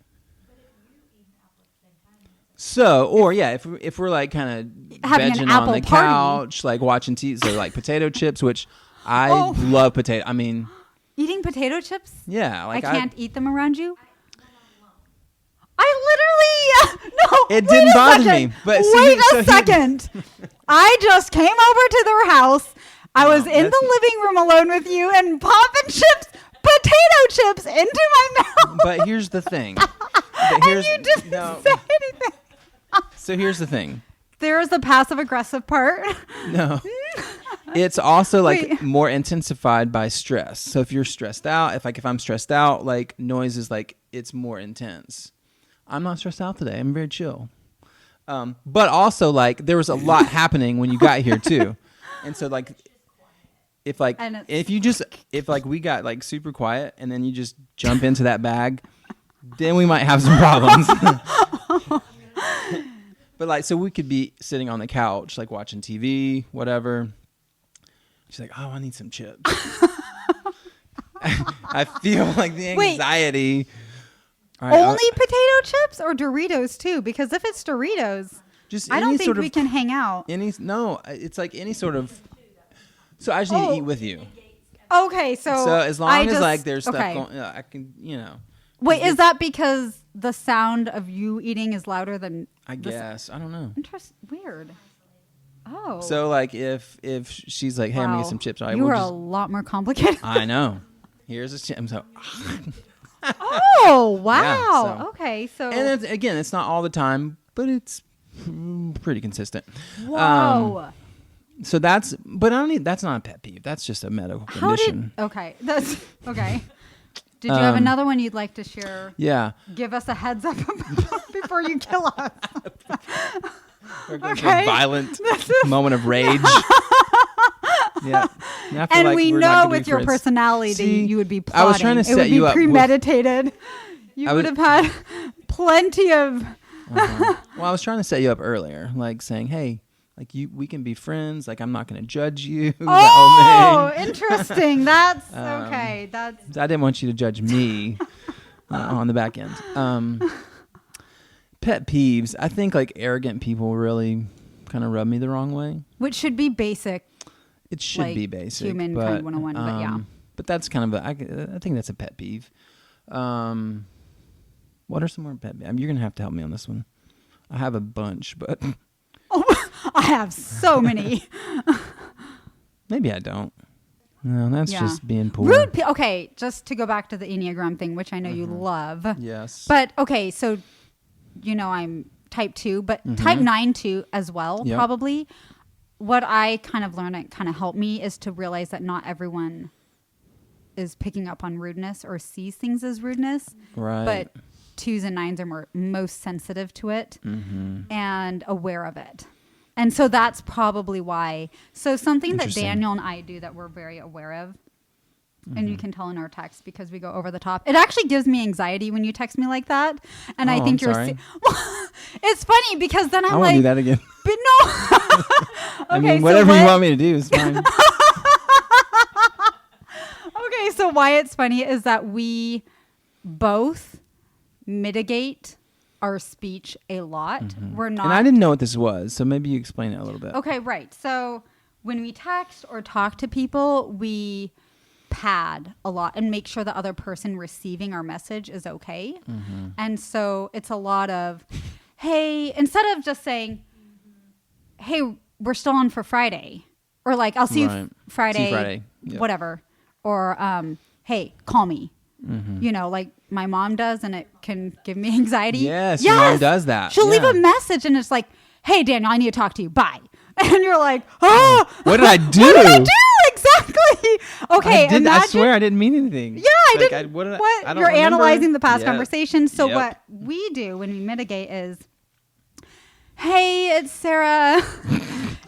So, or yeah, if we're like kind of vegging on the couch, like watching TV, so like potato chips, which I love potato. I mean, eating potato chips? Yeah, like I can't eat them around you. I literally It didn't bother me. But wait a second. I just came over to their house. I was in the living room alone with you and popping potato chips into my mouth. But here's the thing. And you didn't say anything. So here's the thing. There is the passive aggressive part. No. It's also like more intensified by stress. So if you're stressed out, if I'm stressed out, like noise is like it's more intense. I'm not stressed out today. I'm very chill. But also like there was a lot happening when you got here too. And so like if we got like super quiet and then you just jump into that bag, then we might have some problems. But like, so we could be sitting on the couch, like watching TV, whatever. She's like, "Oh, I need some chips." I feel like the anxiety. Right, only potato chips or Doritos too? Because if it's Doritos, I don't think we can hang out. It's like any sort of. So I just need to eat with you. Okay, so as long as like there's stuff going, I can, Wait, is that because the sound of you eating is louder than? I guess I don't know. Weird. Oh. So like if she's like, "Hey, I'm gonna get some chips," you are a lot more complicated. I know. Here's a chip. So. Oh wow! Yeah, okay, so and it's not all the time, but it's pretty consistent. Whoa! So that's not a pet peeve. That's just a medical condition. That's okay. Did you have another one you'd like to share? Yeah. Give us a heads up before you kill us. We're going through a violent moment of rage. Yeah. And like we know with your personality that you would be plotting. I was trying to set you up. It would be premeditated. You would have had plenty of... Well, I was trying to set you up earlier, like saying, hey, like we can be friends. Like I'm not going to judge you. Oh, interesting. That's okay. I didn't want you to judge me on the back end. Pet peeves. I think like arrogant people really kind of rub me the wrong way. Which should be basic. It should be basic. Humankind 101, but yeah. But that's kind of I think that's a pet peeve. What are some more pet peeves? You're gonna have to help me on this one. I have a bunch, but I have so many. maybe I don't. No, that's just being poor. Rude. Okay, just to go back to the Enneagram thing, which I know you love. Yes. But okay, so I'm type 2, but type 9 too as well, probably. What I kind of learned that kind of helped me is to realize that not everyone is picking up on rudeness or sees things as rudeness. Right. But 2s and 9s are most sensitive to it and aware of it. And so that's probably why. So something that Daniel and I do that we're very aware of, and you can tell in our text because we go over the top. It actually gives me anxiety when you text me like that. And I think sorry. It's funny because then I'm I won't do that again. But no. I mean, whatever you want me to do is fine. Okay, so why it's funny is that we both mitigate our speech a lot. We're not. And I didn't know what this was, so maybe you explain it a little bit. Okay, right. So when we text or talk to people, we pad a lot and make sure the other person receiving our message is okay. And so it's a lot of, hey, instead of just saying, hey, we're still on for Friday, or like, I'll see you Friday, Yep. whatever, or hey, call me. Like my mom does, and it can give me anxiety. Yes, your mom does that. She'll leave a message, and it's like, hey, Daniel, I need to talk to you. Bye. And you're like, oh, what did I do? What did I do? Exactly. Okay. I swear I didn't mean anything. Yeah, I didn't. I don't You're remember. analyzing the past Yes. conversation. So Yep. what we do when we mitigate is, hey, it's Sarah.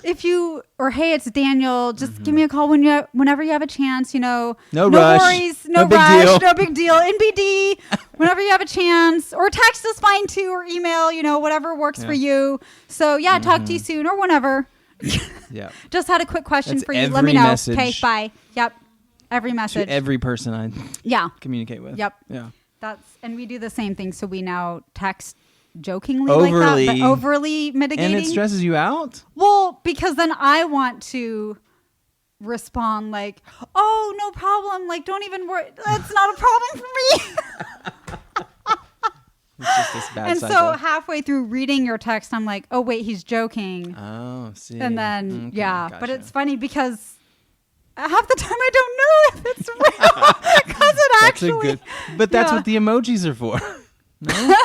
Hey, it's Daniel. Just give me a call whenever you have a chance. No rush. Worries, No big rush, deal. no big deal. NBD. Whenever you have a chance, or text is fine too, or email. Whatever works for you. So talk to you soon or whenever. Yeah. Just had a quick question That's for you. Let every me know. message. Okay, bye. Yep. Every message. To every person I communicate with. Yep. Yeah. And we do the same thing. So we now text jokingly Overly. like that, but overly mitigating. And it stresses you out? Well, because then I want to respond like, oh, no problem. Like, don't even worry. That's not a problem for me. It's just this bad and cycle. so halfway through reading your text, I'm like, oh, wait, he's joking. Oh, see. And then, Gotcha. But it's funny because half the time I don't know if it's real because it actually. But that's what the emojis are for. No?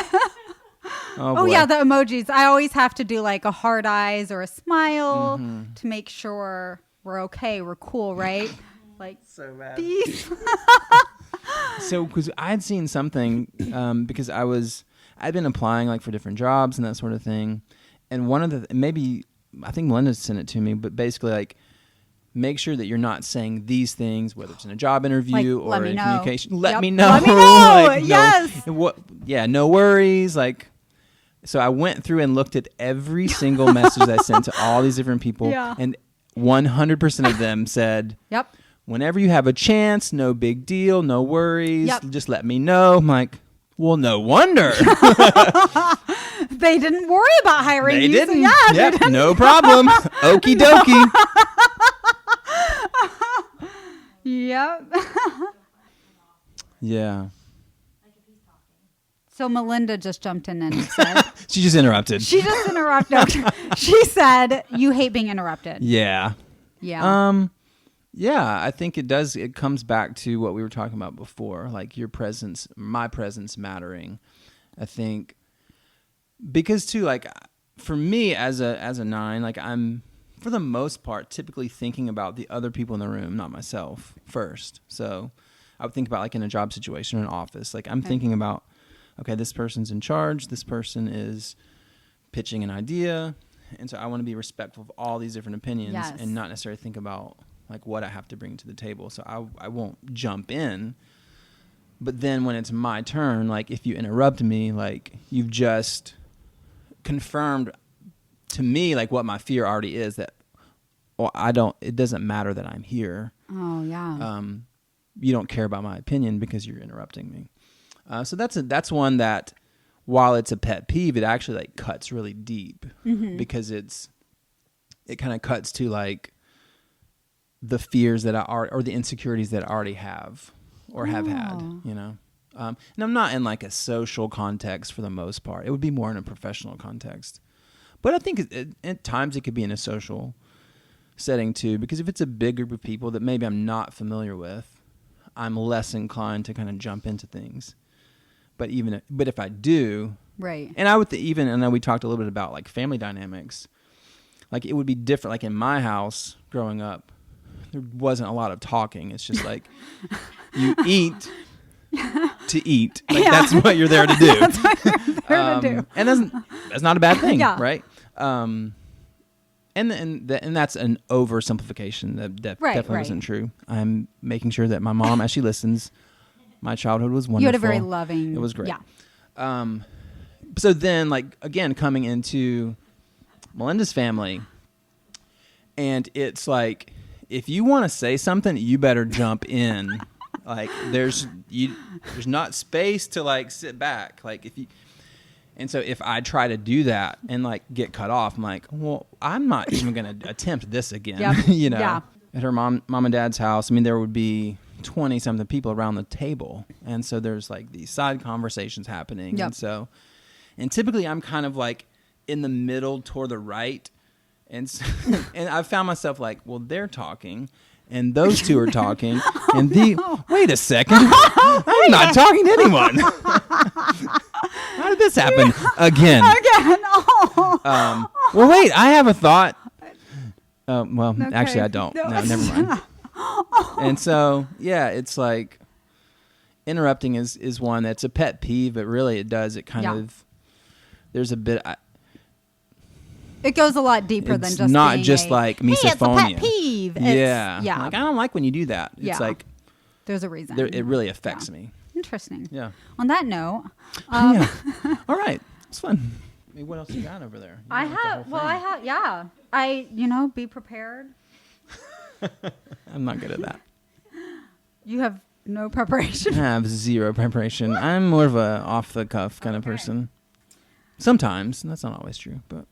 Oh yeah, the emojis. I always have to do like a heart eyes or a smile to make sure we're okay, we're cool, right? Like so bad. Peace. So, because I had seen something, because I'd been applying like for different jobs and that sort of thing, and one of the I think Melinda sent it to me, but basically like make sure that you're not saying these things, whether it's in a job interview or in communication. Let me know. Let me know. Like, yes. No worries. Like, so I went through and looked at every single message I sent to all these different people, and 100% of them said, "Yep. Whenever you have a chance, no big deal, no worries. Just let me know." I'm like, well, no wonder. They didn't worry about hiring you. They didn't. So they didn't. No problem. Okie dokie. Yep. Yeah. So Melinda just jumped in and said... She just interrupted. She said, you hate being interrupted. Yeah. Yeah. Yeah, I think it does. It comes back to what we were talking about before, like your presence, my presence mattering. I think because too, like for me as a 9, like I'm for the most part typically thinking about the other people in the room, not myself first. So I would think about like in a job situation or an office, like I'm thinking about, okay, this person's in charge. This person is pitching an idea. And so I want to be respectful of all these different opinions and not necessarily think about like what I have to bring to the table. So I won't jump in. But then when it's my turn, like if you interrupt me, like you've just confirmed to me like what my fear already is, that it doesn't matter that I'm here. Oh yeah. You don't care about my opinion because you're interrupting me. So that's one that while it's a pet peeve, it actually like cuts really deep because it kind of cuts to like the fears that I are or the insecurities that I already have or have had, Oh. you know. And I'm not in like a social context for the most part. It would be more in a professional context. But I think at times it could be in a social setting too, because if it's a big group of people that maybe I'm not familiar with, I'm less inclined to kind of jump into things. But if I do, Right. and I would even, I know we talked a little bit about like family dynamics. Like it would be different. Like in my house growing up, there wasn't a lot of talking. It's just like you eat to eat. Like that's what you're there to do. That's what you're there to do. And that's not a bad thing, Yeah. right? And that's an oversimplification that definitely wasn't true. I'm making sure that my mom, as she listens, my childhood was wonderful. You had a very loving. It was great. Yeah. So then, like again, coming into Melinda's family, and it's like if you want to say something, you better jump in. Like there's not space to like sit back. Like and so if I try to do that and like get cut off, I'm like, well, I'm not even going to attempt this again. Yep. You know, Yeah. At her mom and dad's house, I mean, there would be 20 something people around the table. And so there's like these side conversations happening. Yep. And typically I'm kind of like in the middle toward the right. And and I found myself like, well, they're talking and those two are talking and wait a second. I'm not talking to anyone. How did this happen again? Oh. Well, wait, I have a thought. Well, Okay. actually I don't. No, never mind. And so, yeah, it's like interrupting is one that's a pet peeve, but really it kind of, there's a bit. It goes a lot deeper than It's just not being just like misophonia. Hey, it's a pet peeve. Yeah. Yeah. Like, I don't like when you do that. It's Yeah. like, There's a reason. it really affects me. Interesting. Yeah. On that note, Yeah. All right. It's fun. I mean, what else you got over there? Be prepared. I'm not good at that. You have no preparation. I have zero preparation. I'm more of a off the cuff kind of person. Sometimes, and that's not always true, but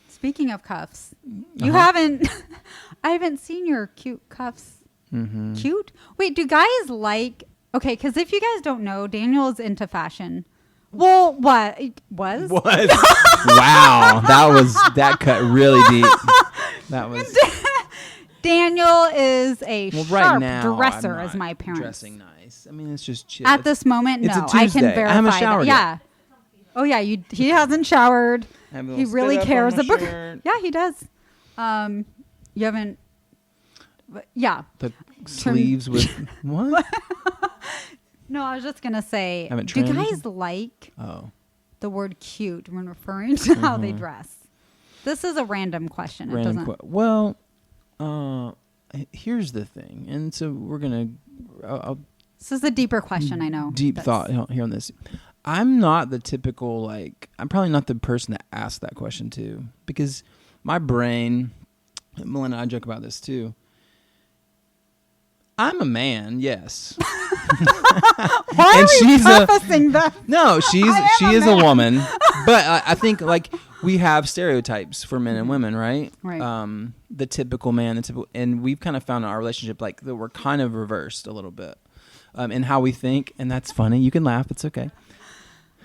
Speaking of cuffs, you haven't. I haven't seen your cute cuffs. Mm-hmm. Cute? Wait, do guys like? Okay, because if you guys don't know, Daniel is into fashion. Well, what was? Wow, that cut really deep. That was Daniel is a right sharp now, dresser, I'm as not my parents. dressing nice. I mean, it's just chill. At this moment, It's a no, I Tuesday. can verify. I haven't showered that. yet. Yeah. Oh yeah, he hasn't showered. I have a He little really spit up cares on my about. shirt. Yeah, he does. You haven't. But yeah. The sleeves with what? No, I was just gonna say. Haven't Do trimmed? guys like Oh, the word "cute" when referring to how they dress? This is a random question. It doesn't. Well, here's the thing, and so we're gonna. I'll This is a deeper question. I know. deep thought here on this. I'm not the typical, like, I'm probably not the person that asked that question to, because my brain, Melinda and I joke about this too. I'm a man, yes. Why And are we she's prefacing that? No, she I is am a a woman, but I think like we have stereotypes for men and women, right? Right. The typical man, and we've kind of found in our relationship like that we're kind of reversed a little bit in how we think, and that's funny. You can laugh; it's okay.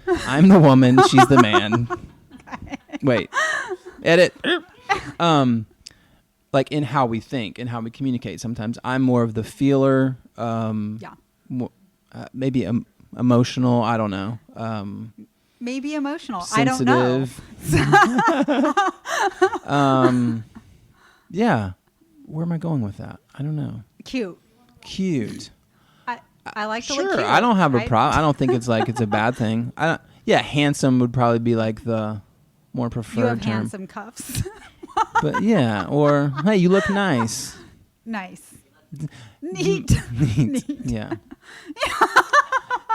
I'm the woman, she's the man. Okay. Wait, edit. Like in how we think and how we communicate. Sometimes I'm more of the feeler. Maybe emotional. I don't know. Maybe emotional. I don't know. Sensitive. Yeah. Where am I going with that? I don't know. Cute. I like to look Sure. cute. I don't have a problem. I don't think it's like it's a bad thing. Yeah, handsome would probably be like the more preferred You have term. handsome cuffs. But yeah, or hey, you look nice. Nice. Neat. Yeah.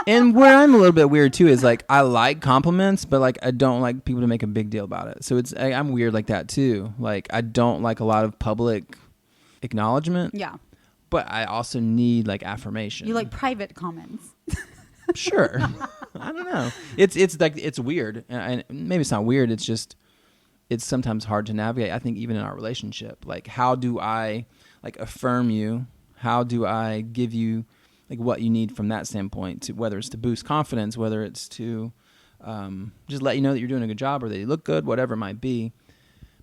And where I'm a little bit weird too is like I like compliments, but like I don't like people to make a big deal about it. So I'm weird like that too. Like I don't like a lot of public acknowledgement. Yeah. But I also need like affirmation. You like private comments. Sure. I don't know. It's like it's weird, and maybe it's not weird. It's just it's sometimes hard to navigate. I think even in our relationship, like how do I like affirm you? How do I give you like what you need from that standpoint, to whether it's to boost confidence, whether it's to just let you know that you're doing a good job or that you look good, whatever it might be.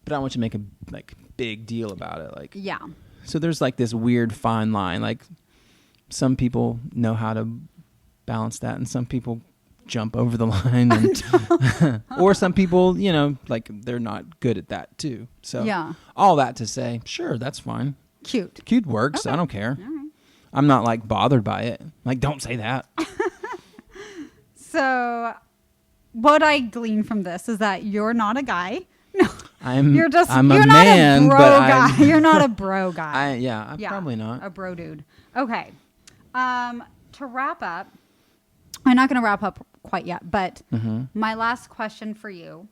But I don't want you to make a like big deal about it. Like, Yeah. so there's like this weird fine line. Like some people know how to balance that, and some people jump over the line, and or some people, you know, like they're not good at that too. So Yeah. all that to say, sure, that's fine. Cute. Works. Okay. I don't care. All right. I'm not like bothered by it. Like, don't say that. So what I glean from this is that you're not a guy. No. I'm You're a not man, a bro but guy. You're not a bro guy. I'm probably not. A bro dude. Okay. To wrap up, I'm not going to wrap up quite yet, but my last question for you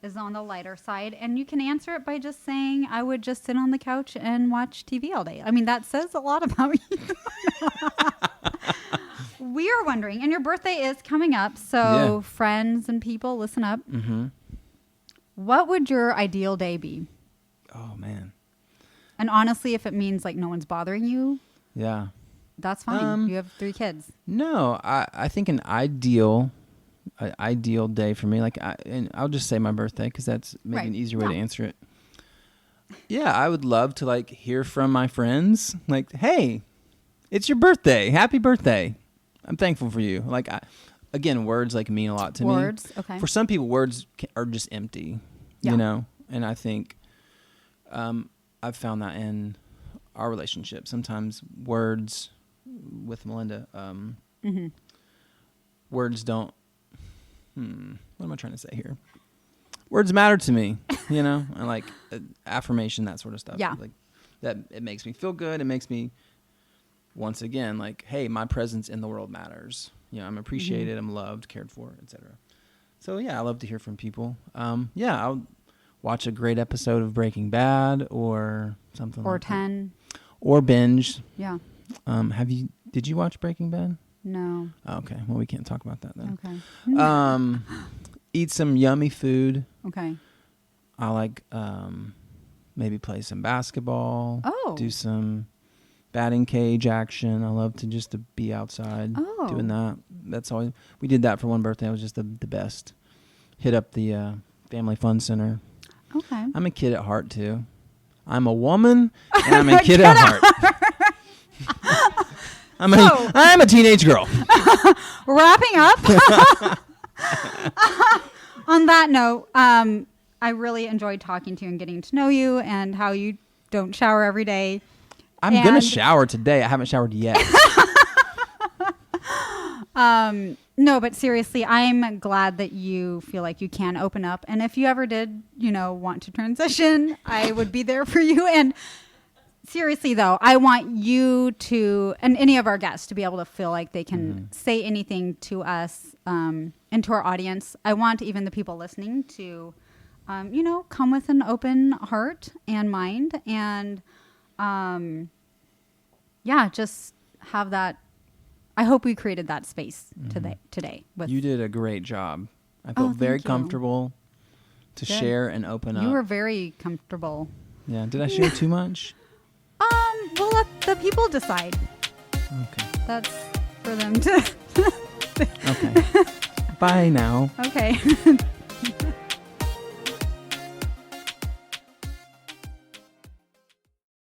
is on the lighter side, and you can answer it by just saying, I would just sit on the couch and watch TV all day. I mean, that says a lot about you. We are wondering, and your birthday is coming up, so friends and people, listen up. What would your ideal day be? Oh, man. And honestly, if it means like no one's bothering you, Yeah. that's fine. You have 3 kids. No, I think an ideal day for me, like, and I'll just say my birthday because that's maybe an easier way to answer it. Yeah, I would love to like hear from my friends, like, hey, it's your birthday. Happy birthday. I'm thankful for you. Like, again, words like mean a lot to me. Words, okay. For some people, words are just empty, you know? And I think I've found that in our relationship. Sometimes words with Melinda, words don't, what am I trying to say here? Words matter to me, you know? And like affirmation, that sort of stuff. Yeah. Like that, it makes me feel good. It makes me, once again, like, hey, my presence in the world matters. You know, I'm appreciated, I'm loved, cared for, etc. So yeah, I love to hear from people. Yeah, I'll watch a great episode of Breaking Bad or something Or like 10. that. Or binge. Yeah. Did you watch Breaking Bad? No. Oh, okay. Well, we can't talk about that then. Okay. Eat some yummy food. Okay. I like maybe play some basketball. Oh. Do some batting cage action. I love to be outside doing that. That's all. We did that for one birthday. It was just the best. Hit up the family fun center. Okay. I'm a kid at heart too. I'm a woman and I'm a kid at heart. I'm a teenage girl. Wrapping up. On that note, I really enjoyed talking to you and getting to know you and how you don't shower every day. I'm going to shower today. I haven't showered yet. No, but seriously, I'm glad that you feel like you can open up. And if you ever did, want to transition, I would be there for you. And seriously, though, I want you to, and any of our guests, to be able to feel like they can say anything to us and to our audience. I want even the people listening to, come with an open heart and mind. And, just have that. I hope we created that space today. You did a great job. I felt very comfortable to share and open up. You were very comfortable. Yeah. Did I share too much? We'll let the people decide. Okay. That's for them to. Okay. Bye now. Okay.